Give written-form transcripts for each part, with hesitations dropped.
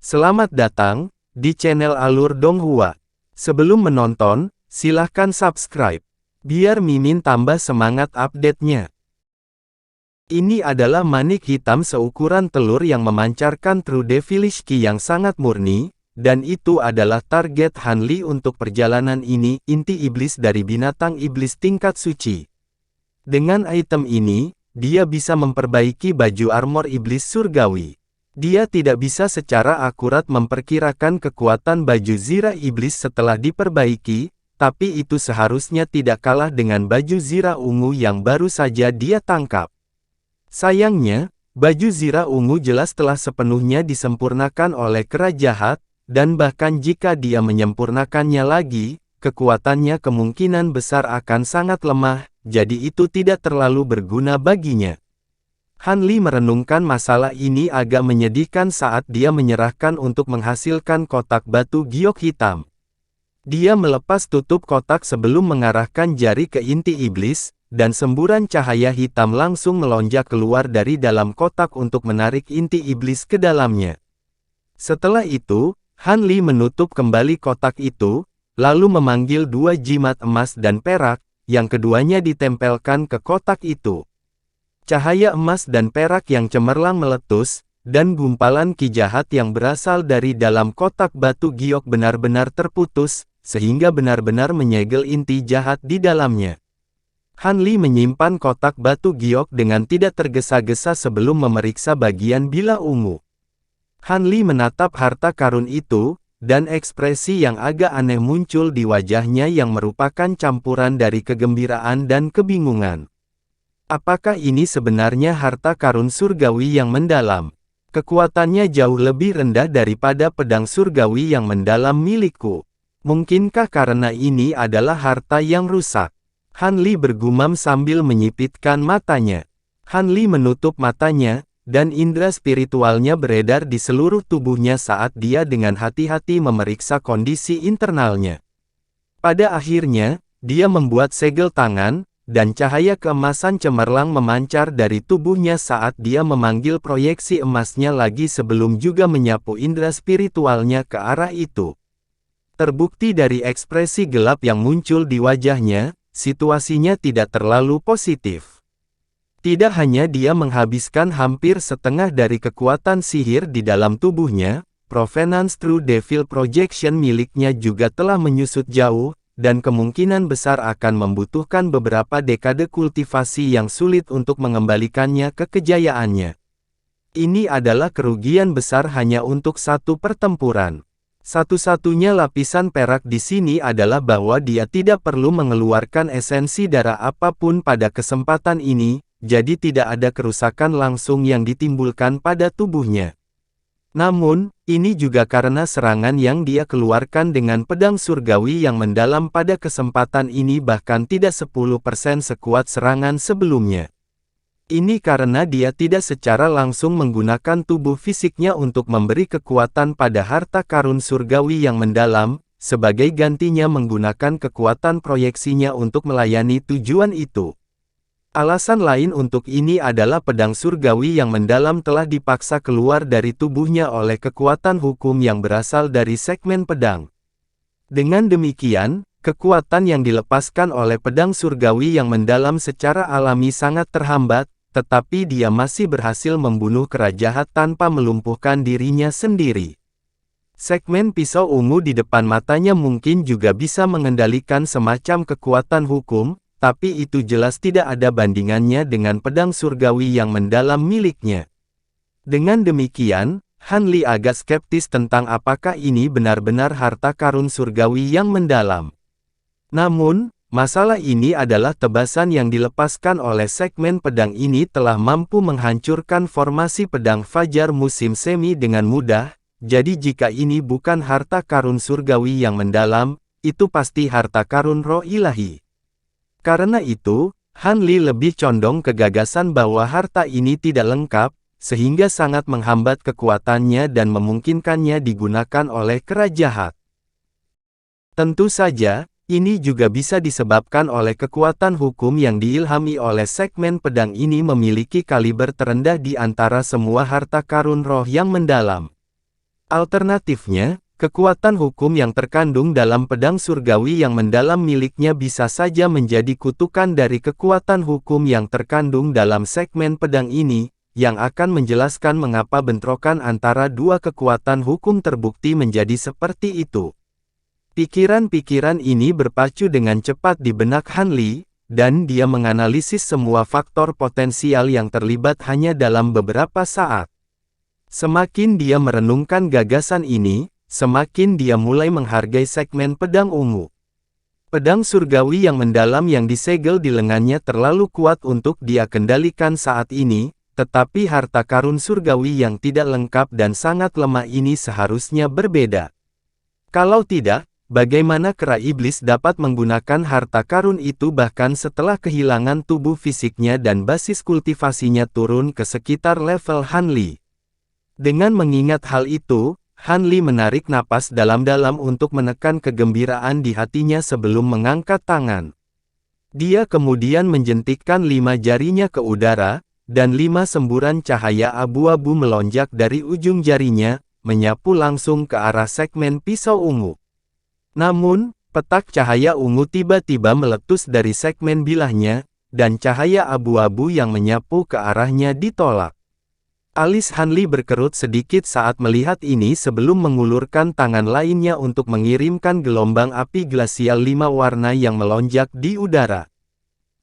Selamat datang di channel Alur Donghua. Sebelum menonton, silahkan subscribe, biar Mimin tambah semangat update-nya. Ini adalah manik hitam seukuran telur yang memancarkan True Devilish Ki yang sangat murni, dan itu adalah target Hanli untuk perjalanan ini, inti iblis dari binatang iblis tingkat suci. Dengan item ini, dia bisa memperbaiki baju armor iblis surgawi. Dia tidak bisa secara akurat memperkirakan kekuatan baju zirah iblis setelah diperbaiki, tapi itu seharusnya tidak kalah dengan baju zirah ungu yang baru saja dia tangkap. Sayangnya, baju zirah ungu jelas telah sepenuhnya disempurnakan oleh kera jahat, dan bahkan jika dia menyempurnakannya lagi, kekuatannya kemungkinan besar akan sangat lemah, jadi itu tidak terlalu berguna baginya. Hanli merenungkan masalah ini agak menyedihkan saat dia menyerahkan untuk menghasilkan kotak batu giok hitam. Dia melepas tutup kotak sebelum mengarahkan jari ke inti iblis, dan semburan cahaya hitam langsung melonjak keluar dari dalam kotak untuk menarik inti iblis ke dalamnya. Setelah itu, Hanli menutup kembali kotak itu, lalu memanggil dua jimat emas dan perak, yang keduanya ditempelkan ke kotak itu. Cahaya emas dan perak yang cemerlang meletus, dan gumpalan ki jahat yang berasal dari dalam kotak batu giok benar-benar terputus, sehingga benar-benar menyegel inti jahat di dalamnya. Hanli menyimpan kotak batu giok dengan tidak tergesa-gesa sebelum memeriksa bagian bila ungu. Hanli menatap harta karun itu, dan ekspresi yang agak aneh muncul di wajahnya yang merupakan campuran dari kegembiraan dan kebingungan. Apakah ini sebenarnya harta karun surgawi yang mendalam? Kekuatannya jauh lebih rendah daripada pedang surgawi yang mendalam milikku. Mungkinkah karena ini adalah harta yang rusak? Hanli bergumam sambil menyipitkan matanya. Hanli menutup matanya, dan indera spiritualnya beredar di seluruh tubuhnya saat dia dengan hati-hati memeriksa kondisi internalnya. Pada akhirnya, dia membuat segel tangan, dan cahaya keemasan cemerlang memancar dari tubuhnya saat dia memanggil proyeksi emasnya lagi sebelum juga menyapu indera spiritualnya ke arah itu. Terbukti dari ekspresi gelap yang muncul di wajahnya, situasinya tidak terlalu positif. Tidak hanya dia menghabiskan hampir setengah dari kekuatan sihir di dalam tubuhnya, Provenance True Devil Projection miliknya juga telah menyusut jauh, dan kemungkinan besar akan membutuhkan beberapa dekade kultivasi yang sulit untuk mengembalikannya ke kejayaannya. Ini adalah kerugian besar hanya untuk satu pertempuran. Satu-satunya lapisan perak di sini adalah bahwa dia tidak perlu mengeluarkan esensi darah apapun pada kesempatan ini, jadi tidak ada kerusakan langsung yang ditimbulkan pada tubuhnya. Namun, ini juga karena serangan yang dia keluarkan dengan pedang surgawi yang mendalam pada kesempatan ini bahkan tidak 10% sekuat serangan sebelumnya. Ini karena dia tidak secara langsung menggunakan tubuh fisiknya untuk memberi kekuatan pada harta karun surgawi yang mendalam, sebagai gantinya menggunakan kekuatan proyeksinya untuk melayani tujuan itu. Alasan lain untuk ini adalah pedang surgawi yang mendalam telah dipaksa keluar dari tubuhnya oleh kekuatan hukum yang berasal dari segmen pedang. Dengan demikian, kekuatan yang dilepaskan oleh pedang surgawi yang mendalam secara alami sangat terhambat, tetapi dia masih berhasil membunuh kera jahat tanpa melumpuhkan dirinya sendiri. Segmen pisau ungu di depan matanya mungkin juga bisa mengendalikan semacam kekuatan hukum, tapi itu jelas tidak ada bandingannya dengan pedang surgawi yang mendalam miliknya. Dengan demikian, Hanli agak skeptis tentang apakah ini benar-benar harta karun surgawi yang mendalam. Namun, masalah ini adalah tebasan yang dilepaskan oleh segmen pedang ini telah mampu menghancurkan formasi pedang fajar musim semi dengan mudah, jadi jika ini bukan harta karun surgawi yang mendalam, itu pasti harta karun roh ilahi. Karena itu, Hanli lebih condong ke gagasan bahwa harta ini tidak lengkap, sehingga sangat menghambat kekuatannya dan memungkinkannya digunakan oleh kera jahat. Tentu saja, ini juga bisa disebabkan oleh kekuatan hukum yang diilhami oleh segmen pedang ini memiliki kaliber terendah di antara semua harta karun roh yang mendalam. Alternatifnya, kekuatan hukum yang terkandung dalam pedang surgawi yang mendalam miliknya bisa saja menjadi kutukan dari kekuatan hukum yang terkandung dalam segmen pedang ini, yang akan menjelaskan mengapa bentrokan antara dua kekuatan hukum terbukti menjadi seperti itu. Pikiran-pikiran ini berpacu dengan cepat di benak Han Li, dan dia menganalisis semua faktor potensial yang terlibat hanya dalam beberapa saat. Semakin dia merenungkan gagasan ini, semakin dia mulai menghargai segmen pedang ungu. Pedang surgawi yang mendalam yang disegel di lengannya terlalu kuat untuk dia kendalikan saat ini, tetapi harta karun surgawi yang tidak lengkap dan sangat lemah ini seharusnya berbeda. Kalau tidak, bagaimana kera iblis dapat menggunakan harta karun itu bahkan setelah kehilangan tubuh fisiknya dan basis kultivasinya turun ke sekitar level Han Li? Dengan mengingat hal itu, Han Li menarik napas dalam-dalam untuk menekan kegembiraan di hatinya sebelum mengangkat tangan. Dia kemudian menjentikkan 5 jarinya ke udara, dan 5 semburan cahaya abu-abu melonjak dari ujung jarinya, menyapu langsung ke arah segmen pisau ungu. Namun, petak cahaya ungu tiba-tiba meletus dari segmen bilahnya, dan cahaya abu-abu yang menyapu ke arahnya ditolak. Alis Han Li berkerut sedikit saat melihat ini sebelum mengulurkan tangan lainnya untuk mengirimkan gelombang api glasial 5 warna yang melonjak di udara.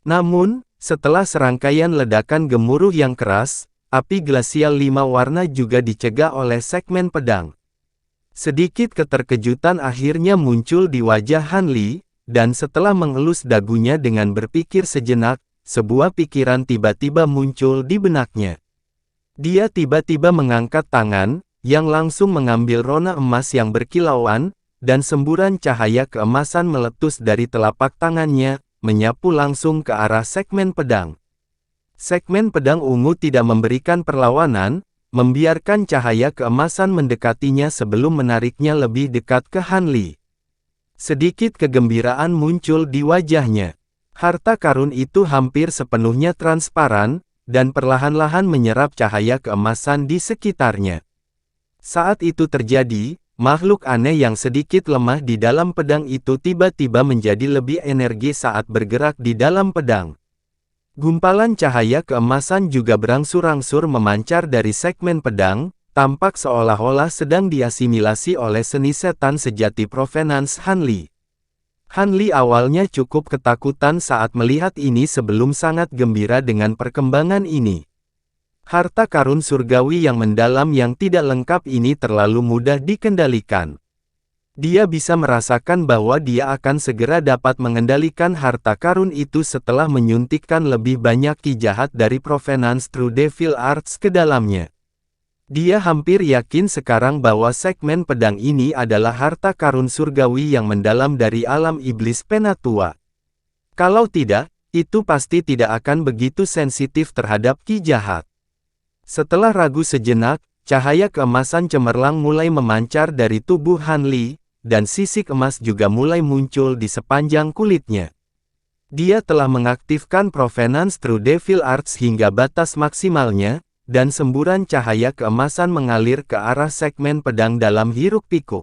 Namun, setelah serangkaian ledakan gemuruh yang keras, api glasial 5 warna juga dicegah oleh segmen pedang. Sedikit keterkejutan akhirnya muncul di wajah Han Li, dan setelah mengelus dagunya dengan berpikir sejenak, sebuah pikiran tiba-tiba muncul di benaknya. Dia tiba-tiba mengangkat tangan, yang langsung mengambil rona emas yang berkilauan, dan semburan cahaya keemasan meletus dari telapak tangannya, menyapu langsung ke arah segmen pedang. Segmen pedang ungu tidak memberikan perlawanan, membiarkan cahaya keemasan mendekatinya sebelum menariknya lebih dekat ke Han Li. Sedikit kegembiraan muncul di wajahnya. Harta karun itu hampir sepenuhnya transparan, dan perlahan-lahan menyerap cahaya keemasan di sekitarnya. Saat itu terjadi, makhluk aneh yang sedikit lemah di dalam pedang itu tiba-tiba menjadi lebih energi saat bergerak di dalam pedang. Gumpalan cahaya keemasan juga berangsur-angsur memancar dari segmen pedang, tampak seolah-olah sedang diasimilasi oleh seni setan sejati provenance Han Li. Han Li awalnya cukup ketakutan saat melihat ini sebelum sangat gembira dengan perkembangan ini. Harta karun surgawi yang mendalam yang tidak lengkap ini terlalu mudah dikendalikan. Dia bisa merasakan bahwa dia akan segera dapat mengendalikan harta karun itu setelah menyuntikkan lebih banyak ki jahat dari Provenance True Devil Arts ke dalamnya. Dia hampir yakin sekarang bahwa segmen pedang ini adalah harta karun surgawi yang mendalam dari alam iblis Penatua. Kalau tidak, itu pasti tidak akan begitu sensitif terhadap ki jahat. Setelah ragu sejenak, cahaya keemasan cemerlang mulai memancar dari tubuh Han Li, dan sisik emas juga mulai muncul di sepanjang kulitnya. Dia telah mengaktifkan Provenance True Devil Arts hingga batas maksimalnya, dan semburan cahaya keemasan mengalir ke arah segmen pedang dalam hiruk-pikuk.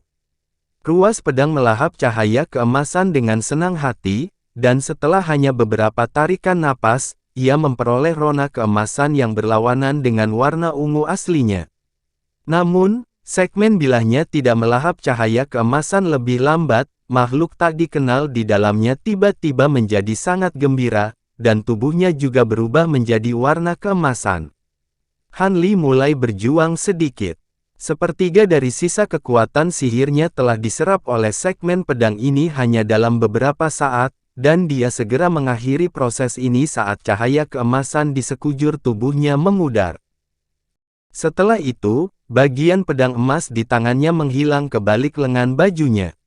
Ruas pedang melahap cahaya keemasan dengan senang hati, dan setelah hanya beberapa tarikan napas, ia memperoleh rona keemasan yang berlawanan dengan warna ungu aslinya. Namun, segmen bilahnya tidak melahap cahaya keemasan lebih lambat, makhluk tak dikenal di dalamnya tiba-tiba menjadi sangat gembira, dan tubuhnya juga berubah menjadi warna keemasan. Han Li mulai berjuang sedikit. Sepertiga dari sisa kekuatan sihirnya telah diserap oleh segmen pedang ini hanya dalam beberapa saat, dan dia segera mengakhiri proses ini saat cahaya keemasan di sekujur tubuhnya memudar. Setelah itu, bagian pedang emas di tangannya menghilang ke balik lengan bajunya.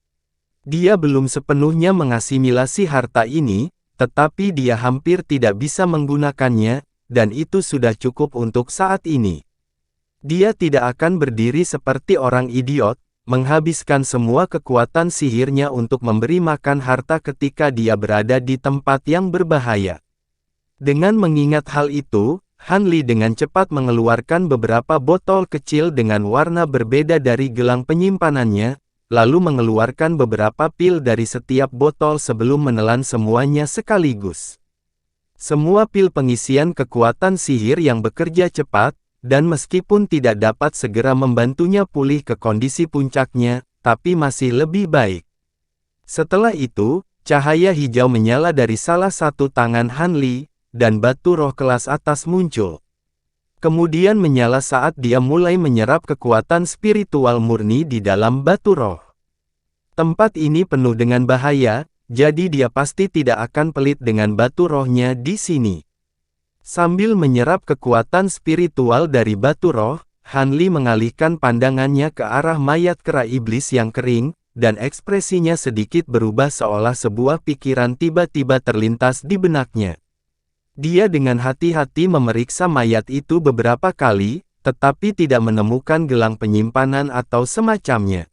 Dia belum sepenuhnya mengasimilasi harta ini, tetapi dia hampir tidak bisa menggunakannya, dan itu sudah cukup untuk saat ini. Dia tidak akan berdiri seperti orang idiot, menghabiskan semua kekuatan sihirnya untuk memberi makan harta ketika dia berada di tempat yang berbahaya. Dengan mengingat hal itu, Han Li dengan cepat mengeluarkan beberapa botol kecil dengan warna berbeda dari gelang penyimpanannya, lalu mengeluarkan beberapa pil dari setiap botol sebelum menelan semuanya sekaligus. Semua pil pengisian kekuatan sihir yang bekerja cepat, dan meskipun tidak dapat segera membantunya pulih ke kondisi puncaknya, tapi masih lebih baik. Setelah itu, cahaya hijau menyala dari salah satu tangan Han Li, dan batu roh kelas atas muncul. Kemudian menyala saat dia mulai menyerap kekuatan spiritual murni di dalam batu roh. Tempat ini penuh dengan bahaya, jadi dia pasti tidak akan pelit dengan batu rohnya di sini. Sambil menyerap kekuatan spiritual dari batu roh, Han Li mengalihkan pandangannya ke arah mayat kera iblis yang kering, dan ekspresinya sedikit berubah seolah sebuah pikiran tiba-tiba terlintas di benaknya. Dia dengan hati-hati memeriksa mayat itu beberapa kali, tetapi tidak menemukan gelang penyimpanan atau semacamnya.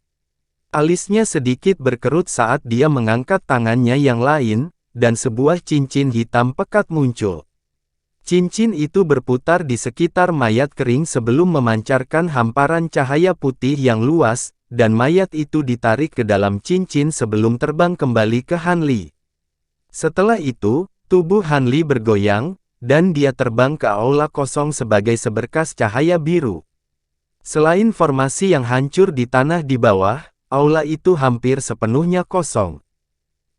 Alisnya sedikit berkerut saat dia mengangkat tangannya yang lain, dan sebuah cincin hitam pekat muncul. Cincin itu berputar di sekitar mayat kering sebelum memancarkan hamparan cahaya putih yang luas, dan mayat itu ditarik ke dalam cincin sebelum terbang kembali ke Han Li. Setelah itu, tubuh Han Li bergoyang, dan dia terbang ke aula kosong sebagai seberkas cahaya biru. Selain formasi yang hancur di tanah di bawah, aula itu hampir sepenuhnya kosong.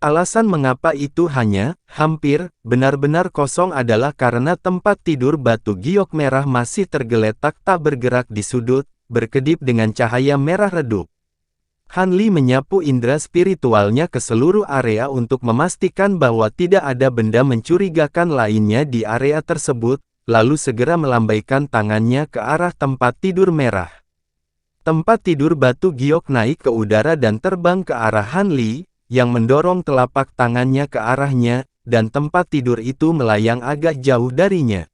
Alasan mengapa itu hanya, hampir, benar-benar kosong adalah karena tempat tidur batu giok merah masih tergeletak tak bergerak di sudut, berkedip dengan cahaya merah redup. Han Li menyapu indera spiritualnya ke seluruh area untuk memastikan bahwa tidak ada benda mencurigakan lainnya di area tersebut, lalu segera melambaikan tangannya ke arah tempat tidur merah. Tempat tidur batu giok naik ke udara dan terbang ke arah Han Li, yang mendorong telapak tangannya ke arahnya, dan tempat tidur itu melayang agak jauh darinya.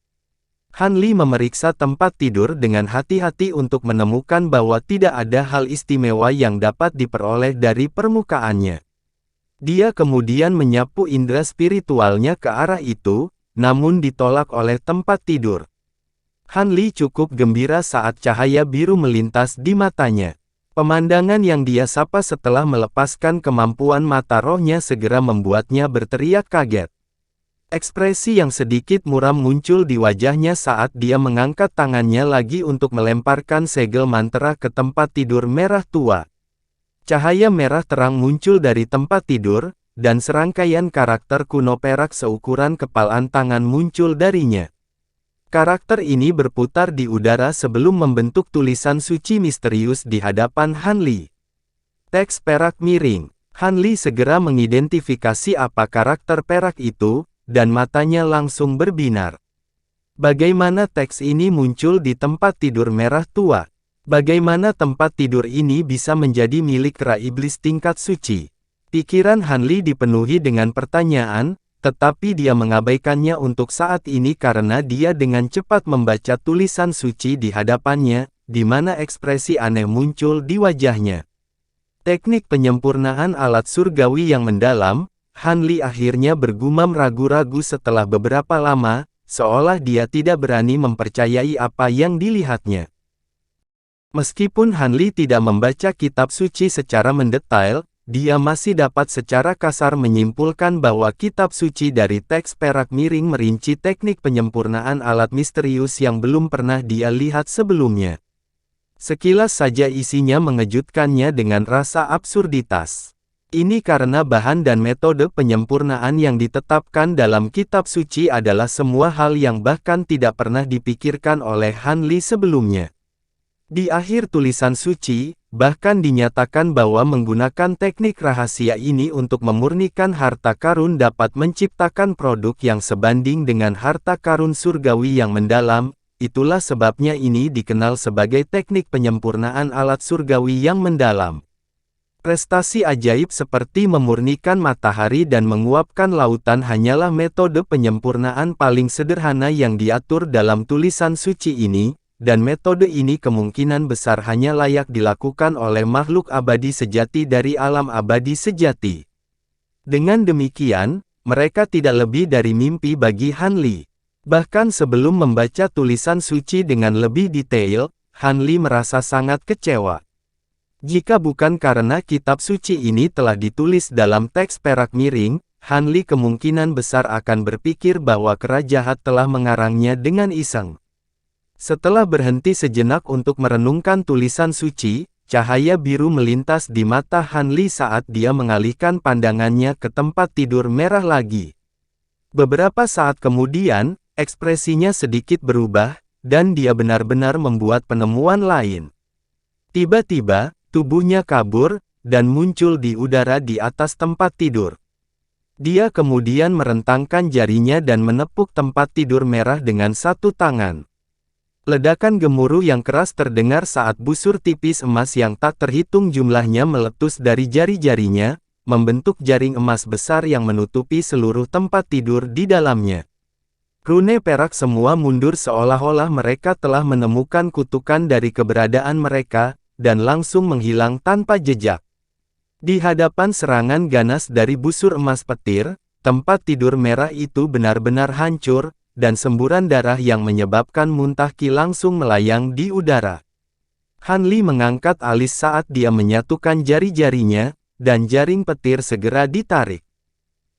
Han Li memeriksa tempat tidur dengan hati-hati untuk menemukan bahwa tidak ada hal istimewa yang dapat diperoleh dari permukaannya. Dia kemudian menyapu indera spiritualnya ke arah itu, namun ditolak oleh tempat tidur. Han Li cukup gembira saat cahaya biru melintas di matanya. Pemandangan yang dia sapa setelah melepaskan kemampuan mata rohnya segera membuatnya berteriak kaget. Ekspresi yang sedikit muram muncul di wajahnya saat dia mengangkat tangannya lagi untuk melemparkan segel mantra ke tempat tidur merah tua. Cahaya merah terang muncul dari tempat tidur, dan serangkaian karakter kuno perak seukuran kepalan tangan muncul darinya. Karakter ini berputar di udara sebelum membentuk tulisan suci misterius di hadapan Han Li. Teks perak miring. Han Li segera mengidentifikasi apa karakter perak itu, dan matanya langsung berbinar. Bagaimana teks ini muncul di tempat tidur merah tua? Bagaimana tempat tidur ini bisa menjadi milik kera iblis tingkat suci? Pikiran Han Li dipenuhi dengan pertanyaan, tetapi dia mengabaikannya untuk saat ini karena dia dengan cepat membaca tulisan suci di hadapannya, di mana ekspresi aneh muncul di wajahnya. Teknik penyempurnaan alat surgawi yang mendalam. Han Li akhirnya bergumam ragu-ragu setelah beberapa lama, seolah dia tidak berani mempercayai apa yang dilihatnya. Meskipun Han Li tidak membaca kitab suci secara mendetail, dia masih dapat secara kasar menyimpulkan bahwa kitab suci dari teks perak miring merinci teknik penyempurnaan alat misterius yang belum pernah dia lihat sebelumnya. Sekilas saja isinya mengejutkannya dengan rasa absurditas. Ini karena bahan dan metode penyempurnaan yang ditetapkan dalam kitab suci adalah semua hal yang bahkan tidak pernah dipikirkan oleh Han Li sebelumnya. Di akhir tulisan suci, bahkan dinyatakan bahwa menggunakan teknik rahasia ini untuk memurnikan harta karun dapat menciptakan produk yang sebanding dengan harta karun surgawi yang mendalam. Itulah sebabnya ini dikenal sebagai teknik penyempurnaan alat surgawi yang mendalam. Prestasi ajaib seperti memurnikan matahari dan menguapkan lautan hanyalah metode penyempurnaan paling sederhana yang diatur dalam tulisan suci ini, dan metode ini kemungkinan besar hanya layak dilakukan oleh makhluk abadi sejati dari alam abadi sejati. Dengan demikian, mereka tidak lebih dari mimpi bagi Han Li. Bahkan sebelum membaca tulisan suci dengan lebih detail, Han Li merasa sangat kecewa. Jika bukan karena kitab suci ini telah ditulis dalam teks perak miring, Han Li kemungkinan besar akan berpikir bahwa Kerajahat telah mengarangnya dengan iseng. Setelah berhenti sejenak untuk merenungkan tulisan suci, cahaya biru melintas di mata Han Li saat dia mengalihkan pandangannya ke tempat tidur merah lagi. Beberapa saat kemudian, ekspresinya sedikit berubah, dan dia benar-benar membuat penemuan lain. Tiba-tiba, tubuhnya kabur, dan muncul di udara di atas tempat tidur. Dia kemudian merentangkan jarinya dan menepuk tempat tidur merah dengan satu tangan. Ledakan gemuruh yang keras terdengar saat busur tipis emas yang tak terhitung jumlahnya meletus dari jari-jarinya, membentuk jaring emas besar yang menutupi seluruh tempat tidur di dalamnya. Rune perak semua mundur seolah-olah mereka telah menemukan kutukan dari keberadaan mereka, dan langsung menghilang tanpa jejak. Di hadapan serangan ganas dari busur emas petir, tempat tidur merah itu benar-benar hancur, dan semburan darah yang menyebabkan muntah Qi langsung melayang di udara. Han Li mengangkat alis saat dia menyatukan jari-jarinya, dan jaring petir segera ditarik.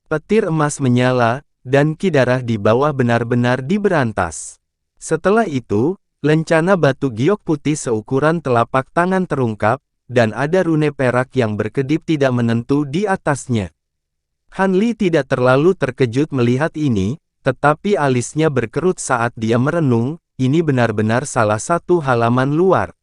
Petir emas menyala, dan Qi darah di bawah benar-benar diberantas. Setelah itu, lencana batu giok putih seukuran telapak tangan terungkap, dan ada rune perak yang berkedip tidak menentu di atasnya. Han Li tidak terlalu terkejut melihat ini, tetapi alisnya berkerut saat dia merenung, ini benar-benar salah satu halaman luar.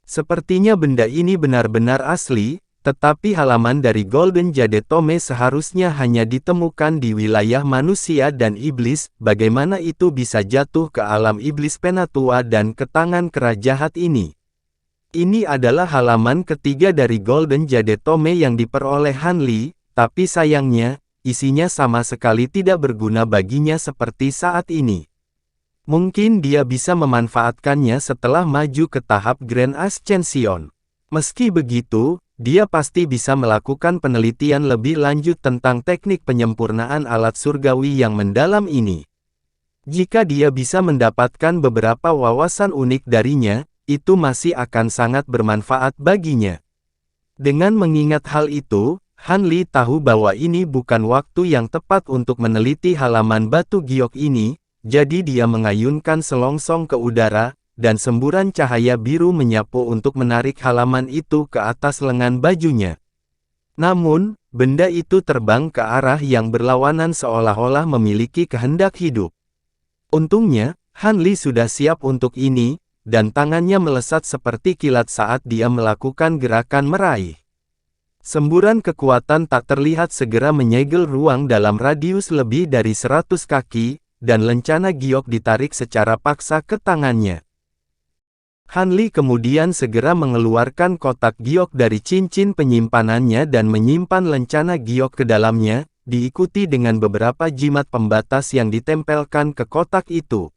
Sepertinya benda ini benar-benar asli, tetapi halaman dari Golden Jade Tome seharusnya hanya ditemukan di wilayah manusia dan iblis, bagaimana itu bisa jatuh ke alam iblis Penatua dan ke tangan Kerajahat ini? Ini adalah halaman ketiga dari Golden Jade Tome yang diperoleh Han Li, tapi sayangnya, isinya sama sekali tidak berguna baginya seperti saat ini. Mungkin dia bisa memanfaatkannya setelah maju ke tahap Grand Ascension. Meski begitu, dia pasti bisa melakukan penelitian lebih lanjut tentang teknik penyempurnaan alat surgawi yang mendalam ini. Jika dia bisa mendapatkan beberapa wawasan unik darinya, itu masih akan sangat bermanfaat baginya. Dengan mengingat hal itu, Han Li tahu bahwa ini bukan waktu yang tepat untuk meneliti halaman batu giok ini, jadi dia mengayunkan selongsong ke udara, dan semburan cahaya biru menyapu untuk menarik halaman itu ke atas lengan bajunya. Namun, benda itu terbang ke arah yang berlawanan seolah-olah memiliki kehendak hidup. Untungnya, Han Li sudah siap untuk ini, dan tangannya melesat seperti kilat saat dia melakukan gerakan meraih. Semburan kekuatan tak terlihat segera menyegel ruang dalam radius lebih dari 100 kaki, dan lencana giok ditarik secara paksa ke tangannya. Han Li kemudian segera mengeluarkan kotak giok dari cincin penyimpanannya dan menyimpan lencana giok ke dalamnya, diikuti dengan beberapa jimat pembatas yang ditempelkan ke kotak itu.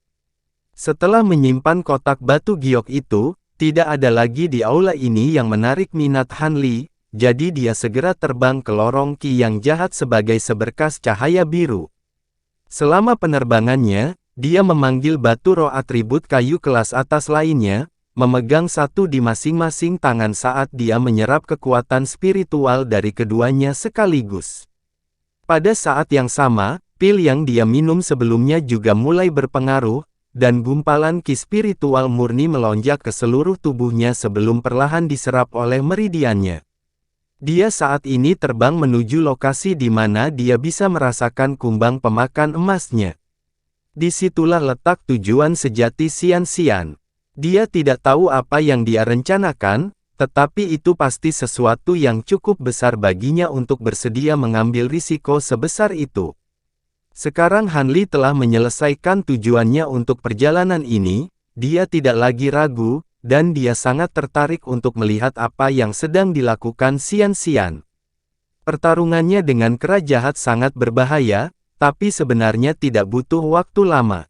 Setelah menyimpan kotak batu giok itu, tidak ada lagi di aula ini yang menarik minat Han Li, jadi dia segera terbang ke lorong Qi yang jahat sebagai seberkas cahaya biru. Selama penerbangannya, dia memanggil batu roh atribut kayu kelas atas lainnya, memegang satu di masing-masing tangan saat dia menyerap kekuatan spiritual dari keduanya sekaligus. Pada saat yang sama, pil yang dia minum sebelumnya juga mulai berpengaruh, dan gumpalan Qi spiritual murni melonjak ke seluruh tubuhnya sebelum perlahan diserap oleh meridiannya. Dia saat ini terbang menuju lokasi di mana dia bisa merasakan kumbang pemakan emasnya. Disitulah letak tujuan sejati Xian-Xian. Dia tidak tahu apa yang dia rencanakan, tetapi itu pasti sesuatu yang cukup besar baginya untuk bersedia mengambil risiko sebesar itu. Sekarang Han Li telah menyelesaikan tujuannya untuk perjalanan ini, dia tidak lagi ragu, dan dia sangat tertarik untuk melihat apa yang sedang dilakukan Xian-Xian. Pertarungannya dengan Kerajahat sangat berbahaya, tapi sebenarnya tidak butuh waktu lama.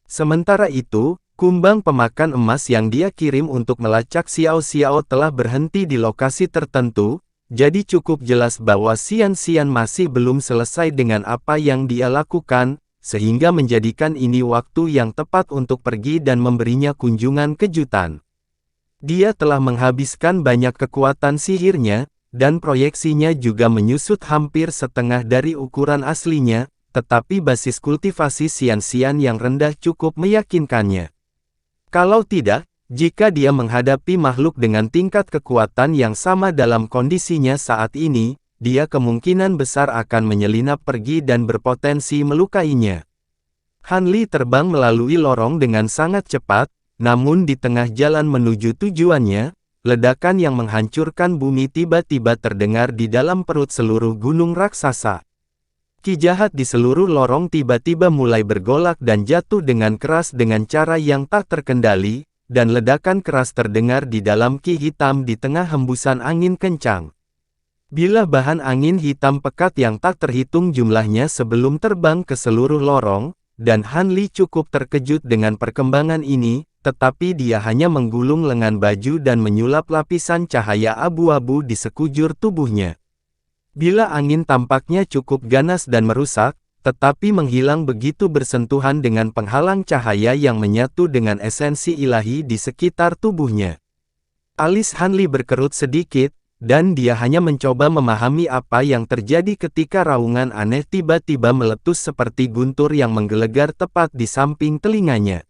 Sementara itu, kumbang pemakan emas yang dia kirim untuk melacak Xiao Xiao telah berhenti di lokasi tertentu, jadi cukup jelas bahwa Xian-Xian masih belum selesai dengan apa yang dia lakukan. sehingga menjadikan ini waktu yang tepat untuk pergi dan memberinya kunjungan kejutan. Dia telah menghabiskan banyak kekuatan sihirnya, dan proyeksinya juga menyusut hampir setengah dari ukuran aslinya, tetapi basis kultivasi Xian-Xian yang rendah cukup meyakinkannya. Kalau tidak, jika dia menghadapi makhluk dengan tingkat kekuatan yang sama dalam kondisinya saat ini, dia kemungkinan besar akan menyelinap pergi dan berpotensi melukainya. Han Li terbang melalui lorong dengan sangat cepat, namun di tengah jalan menuju tujuannya, ledakan yang menghancurkan bumi tiba-tiba terdengar di dalam perut seluruh gunung raksasa. Ki jahat di seluruh lorong tiba-tiba mulai bergolak dan jatuh dengan keras dengan cara yang tak terkendali, dan ledakan keras terdengar di dalam ki hitam di tengah hembusan angin kencang. Bilah bahan angin hitam pekat yang tak terhitung jumlahnya sebelum terbang ke seluruh lorong, dan Han Li cukup terkejut dengan perkembangan ini, tetapi dia hanya menggulung lengan baju dan menyulap lapisan cahaya abu-abu di sekujur tubuhnya. Bila angin tampaknya cukup ganas dan merusak, tetapi menghilang begitu bersentuhan dengan penghalang cahaya yang menyatu dengan esensi ilahi di sekitar tubuhnya. Alis Han Li berkerut sedikit, dan dia hanya mencoba memahami apa yang terjadi ketika raungan aneh tiba-tiba meletus seperti guntur yang menggelegar tepat di samping telinganya.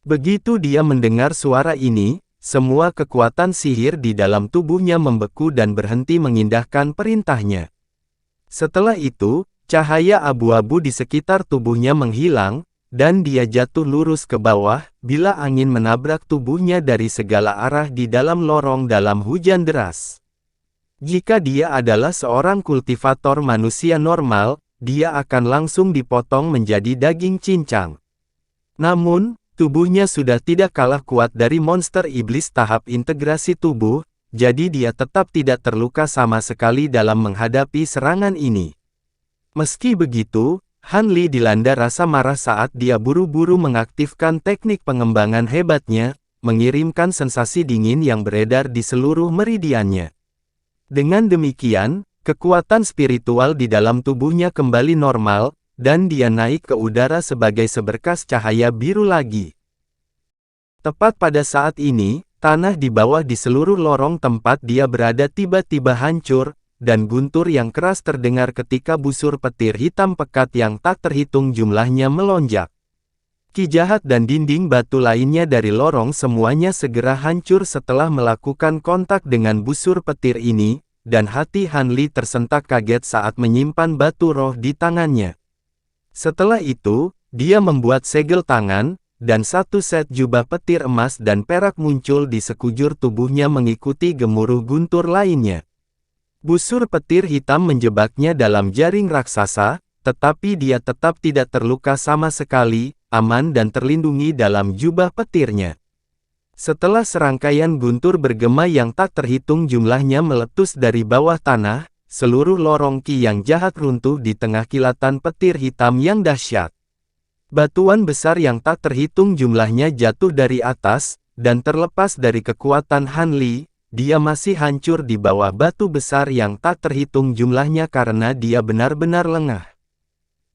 Begitu dia mendengar suara ini, semua kekuatan sihir di dalam tubuhnya membeku dan berhenti mengindahkan perintahnya. Setelah itu, cahaya abu-abu di sekitar tubuhnya menghilang, dan dia jatuh lurus ke bawah, bila angin menabrak tubuhnya dari segala arah di dalam lorong dalam hujan deras. Jika dia adalah seorang kultivator manusia normal, dia akan langsung dipotong menjadi daging cincang. Namun, tubuhnya sudah tidak kalah kuat dari monster iblis tahap integrasi tubuh, jadi dia tetap tidak terluka sama sekali dalam menghadapi serangan ini. Meski begitu, Han Li dilanda rasa marah saat dia buru-buru mengaktifkan teknik pengembangan hebatnya, mengirimkan sensasi dingin yang beredar di seluruh meridiannya. Dengan demikian, kekuatan spiritual di dalam tubuhnya kembali normal, dan dia naik ke udara sebagai seberkas cahaya biru lagi. Tepat pada saat ini, tanah di bawah di seluruh lorong tempat dia berada tiba-tiba hancur, dan guntur yang keras terdengar ketika busur petir hitam pekat yang tak terhitung jumlahnya melonjak. Ki jahat dan dinding batu lainnya dari lorong semuanya segera hancur setelah melakukan kontak dengan busur petir ini, dan hati Han Li tersentak kaget saat menyimpan batu roh di tangannya. Setelah itu, dia membuat segel tangan, dan satu set jubah petir emas dan perak muncul di sekujur tubuhnya mengikuti gemuruh guntur lainnya. Busur petir hitam menjebaknya dalam jaring raksasa, tetapi dia tetap tidak terluka sama sekali, aman dan terlindungi dalam jubah petirnya. Setelah serangkaian guntur bergema yang tak terhitung jumlahnya meletus dari bawah tanah, seluruh lorong ki yang jahat runtuh di tengah kilatan petir hitam yang dahsyat. Batuan besar yang tak terhitung jumlahnya jatuh dari atas, dan terlepas dari kekuatan Han Li, dia masih hancur di bawah batu besar yang tak terhitung jumlahnya karena dia benar-benar lengah.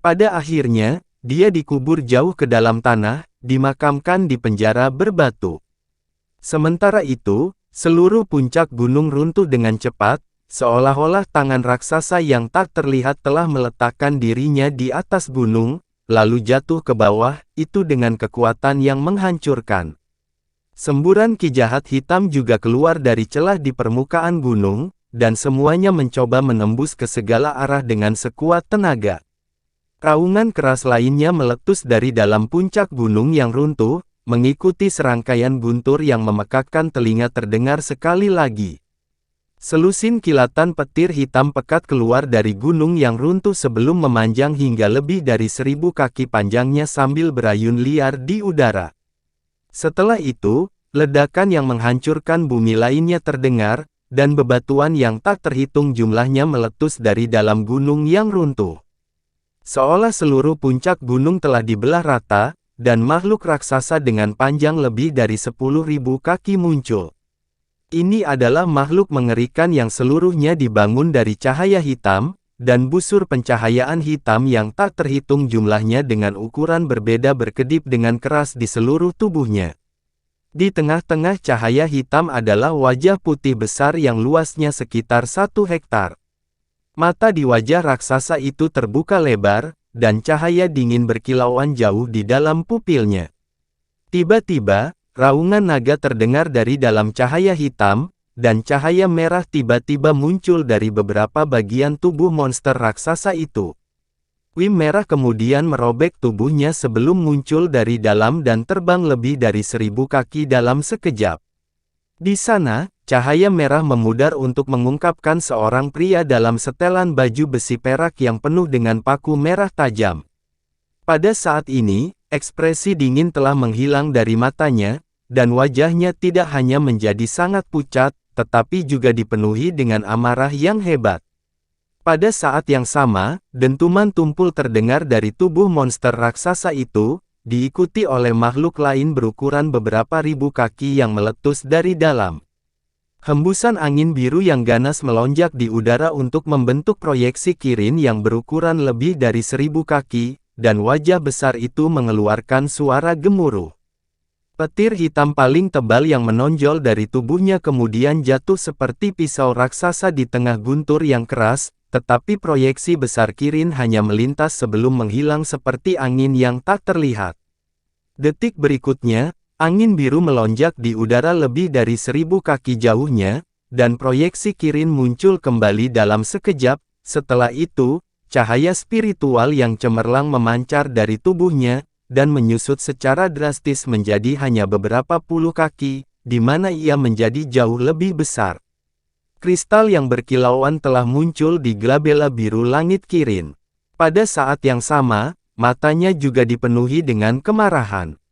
Pada akhirnya, dia dikubur jauh ke dalam tanah, dimakamkan di penjara berbatu. Sementara itu, seluruh puncak gunung runtuh dengan cepat, seolah-olah tangan raksasa yang tak terlihat telah meletakkan dirinya di atas gunung, lalu jatuh ke bawah, itu dengan kekuatan yang menghancurkan. Semburan ki jahat hitam juga keluar dari celah di permukaan gunung, dan semuanya mencoba menembus ke segala arah dengan sekuat tenaga. Raungan keras lainnya meletus dari dalam puncak gunung yang runtuh, mengikuti serangkaian guntur yang memekakkan telinga terdengar sekali lagi. Selusin kilatan petir hitam pekat keluar dari gunung yang runtuh sebelum memanjang hingga lebih dari 1000 kaki panjangnya sambil berayun liar di udara. Setelah itu, ledakan yang menghancurkan bumi lainnya terdengar, dan bebatuan yang tak terhitung jumlahnya meletus dari dalam gunung yang runtuh. Seolah seluruh puncak gunung telah dibelah rata, dan makhluk raksasa dengan panjang lebih dari 10.000 kaki muncul. Ini adalah makhluk mengerikan yang seluruhnya dibangun dari cahaya hitam, dan busur pencahayaan hitam yang tak terhitung jumlahnya dengan ukuran berbeda berkedip dengan keras di seluruh tubuhnya. Di tengah-tengah cahaya hitam adalah wajah putih besar yang luasnya sekitar 1 hektar. Mata di wajah raksasa itu terbuka lebar, dan cahaya dingin berkilauan jauh di dalam pupilnya. Tiba-tiba, raungan naga terdengar dari dalam cahaya hitam, dan cahaya merah tiba-tiba muncul dari beberapa bagian tubuh monster raksasa itu. Wim merah kemudian merobek tubuhnya sebelum muncul dari dalam dan terbang lebih dari 1000 kaki dalam sekejap. Di sana, cahaya merah memudar untuk mengungkapkan seorang pria dalam setelan baju besi perak yang penuh dengan paku merah tajam. Pada saat ini, ekspresi dingin telah menghilang dari matanya, dan wajahnya tidak hanya menjadi sangat pucat, tetapi juga dipenuhi dengan amarah yang hebat. Pada saat yang sama, dentuman tumpul terdengar dari tubuh monster raksasa itu, diikuti oleh makhluk lain berukuran beberapa ribu kaki yang meletus dari dalam. Hembusan angin biru yang ganas melonjak di udara untuk membentuk proyeksi Kirin yang berukuran lebih dari 1000 kaki, dan wajah besar itu mengeluarkan suara gemuruh. Petir hitam paling tebal yang menonjol dari tubuhnya kemudian jatuh seperti pisau raksasa di tengah guntur yang keras, tetapi proyeksi besar Kirin hanya melintas sebelum menghilang seperti angin yang tak terlihat. Detik berikutnya, angin biru melonjak di udara lebih dari 1000 kaki jauhnya, dan proyeksi Kirin muncul kembali dalam sekejap. Setelah itu, cahaya spiritual yang cemerlang memancar dari tubuhnya, dan menyusut secara drastis menjadi hanya beberapa puluh kaki, di mana ia menjadi jauh lebih besar. Kristal yang berkilauan telah muncul di glabela biru langit Kirin. Pada saat yang sama, matanya juga dipenuhi dengan kemarahan.